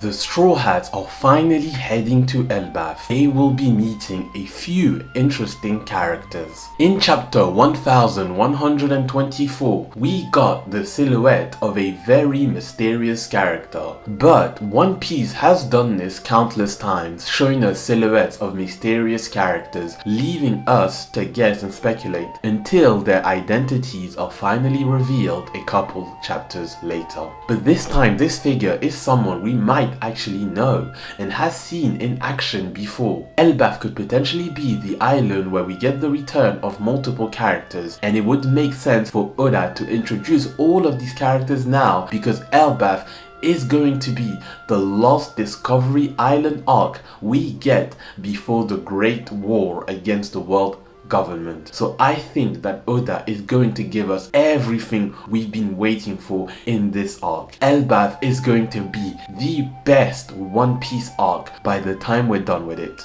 The Straw Hats are finally heading to Elbaf. They will be meeting a few interesting characters. In chapter 1124, we got the silhouette of a very mysterious character. But One Piece has done this countless times, showing us silhouettes of mysterious characters, leaving us to guess and speculate until their identities are finally revealed a couple chapters later. But this time, this figure is someone we might actually know and has seen in action before. Elbaf could potentially be the island where we get the return of multiple characters, and it would make sense for Oda to introduce all of these characters now because Elbaf is going to be the last Discovery Island arc we get before the Great War against the world government. So I think that Oda is going to give us everything we've been waiting for in this arc. Elbaf is going to be the best One Piece arc by the time we're done with it.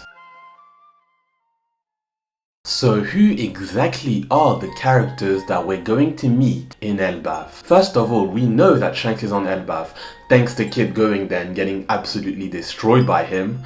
So who exactly are the characters that we're going to meet in Elbaf? First of all, we know that Shanks is on Elbaf, thanks to Kid going there and getting absolutely destroyed by him.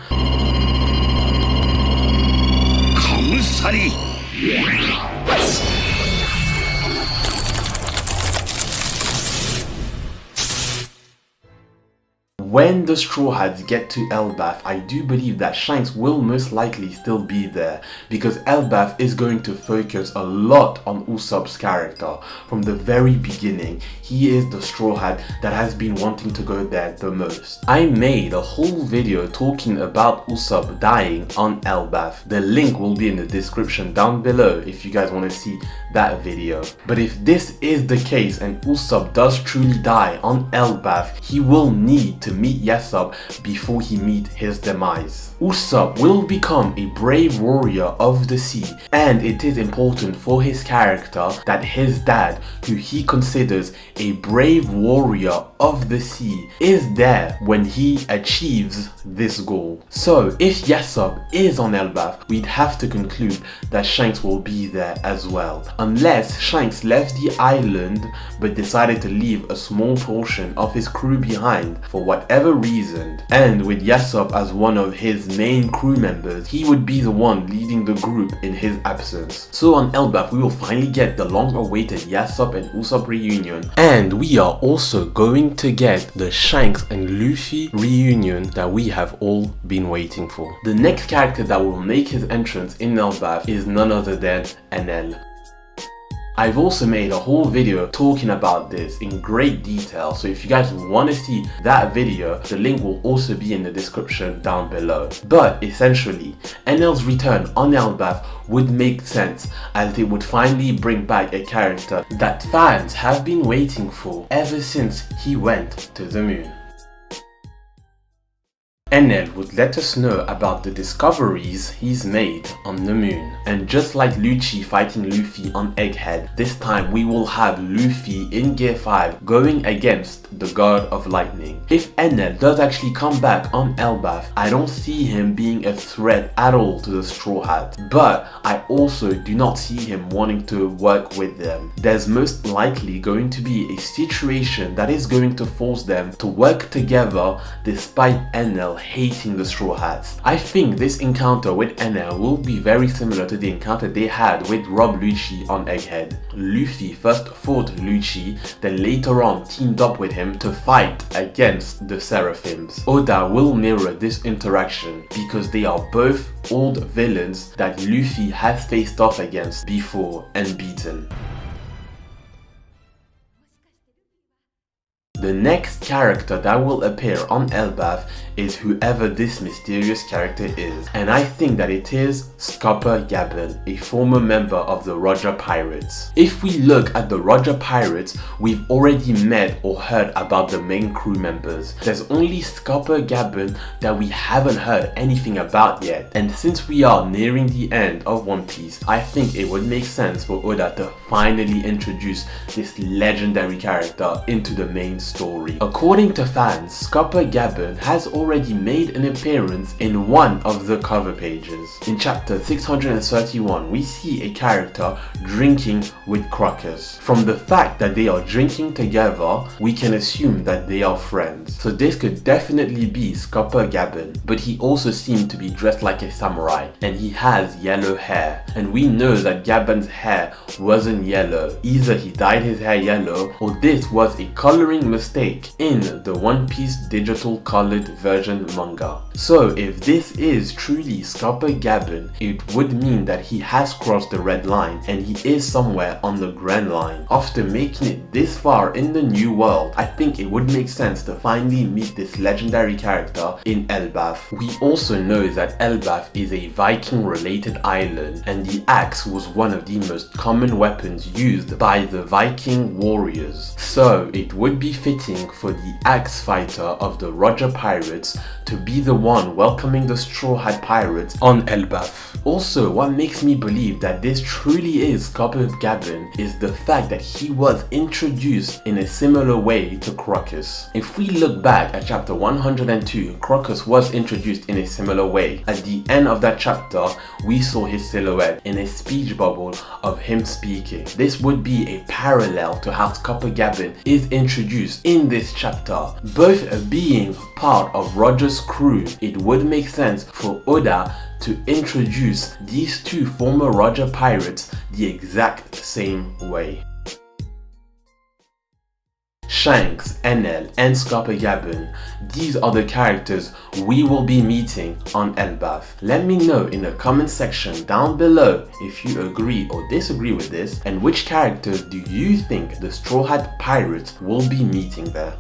When the Straw Hats get to Elbaf, I do believe that Shanks will most likely still be there because Elbaf is going to focus a lot on Usopp's character. From the very beginning, he is the Straw Hat that has been wanting to go there the most. I made a whole video talking about Usopp dying on Elbaf. The link will be in the description down below if you guys want to see that video. But if this is the case and Usopp does truly die on Elbaf, he will need to meet Yasopp before he meets his demise. Usopp will become a brave warrior of the sea, and it is important for his character that his dad, who he considers a brave warrior of the sea, is there when he achieves this goal. So if Yasopp is on Elbaf, we'd have to conclude that Shanks will be there as well, unless Shanks left the island but decided to leave a small portion of his crew behind for whatever reason, and with Yasopp as one of his main crew members, he would be the one leading the group in his absence. So on Elbaf, we will finally get the long-awaited Yasopp and Usopp reunion, and we are also going to get the Shanks and Luffy reunion that we have all been waiting for. The next character that will make his entrance in Elbaf is none other than Enel. I've also made a whole video talking about this in great detail, so if you guys want to see that video, the link will also be in the description down below. But essentially, Enel's return on Elbaf would make sense as it would finally bring back a character that fans have been waiting for ever since he went to the moon. Enel would let us know about the discoveries he's made on the moon. And just like Lucci fighting Luffy on Egghead, this time we will have Luffy in Gear 5 going against the God of Lightning. If Enel does actually come back on Elbaf, I don't see him being a threat at all to the Straw Hats, but I also do not see him wanting to work with them. There's most likely going to be a situation that is going to force them to work together despite Enel hating the Straw Hats. I think this encounter with Enel will be very similar to the encounter they had with Rob Lucci on Egghead. Luffy first fought Lucci, then later on teamed up with him to fight against the Seraphims. Oda will mirror this interaction because they are both old villains that Luffy has faced off against before and beaten. The next character that will appear on Elbaf is whoever this mysterious character is, and I think that it is Scopper Gaban, a former member of the Roger Pirates. If we look at the Roger Pirates, we've already met or heard about the main crew members. There's only Scopper Gaban that we haven't heard anything about yet, and since we are nearing the end of One Piece, I think it would make sense for Oda to finally introduce this legendary character into the main story. According to fans, Scopper Gaban has already made an appearance in one of the cover pages. In chapter 631, we see a character drinking with Crocus. From the fact that they are drinking together, we can assume that they are friends. So this could definitely be Scopper Gaban, but he also seemed to be dressed like a samurai, and he has yellow hair. And we know that Gaban's hair wasn't yellow. Either he dyed his hair yellow, or this was a coloring mistake in the One Piece digital colored version manga. So if this is truly Scopper Gaban, it would mean that he has crossed the red line and he is somewhere on the Grand Line. After making it this far in the new world, I think it would make sense to finally meet this legendary character in Elbaf. We also know that Elbaf is a Viking related island, and the axe was one of the most common weapons used by the Viking warriors. So it would be fitting for the axe fighter of the Roger Pirates to be the one welcoming the Straw Hat Pirates on Elbaf. Also, what makes me believe that this truly is Scopper Gaban is the fact that he was introduced in a similar way to Crocus. If we look back at chapter 102, Crocus was introduced in a similar way. At the end of that chapter, we saw his silhouette in a speech bubble of him speaking. This would be a parallel to how Scopper Gaban is introduced in this chapter. Both being part of Roger's crew, it would make sense for Oda to introduce these two former Roger pirates the exact same way. Shanks, Enel, and Scopper Gaban, these are the characters we will be meeting on Elbaf. Let me know in the comment section down below if you agree or disagree with this, and which characters do you think the Straw Hat Pirates will be meeting there.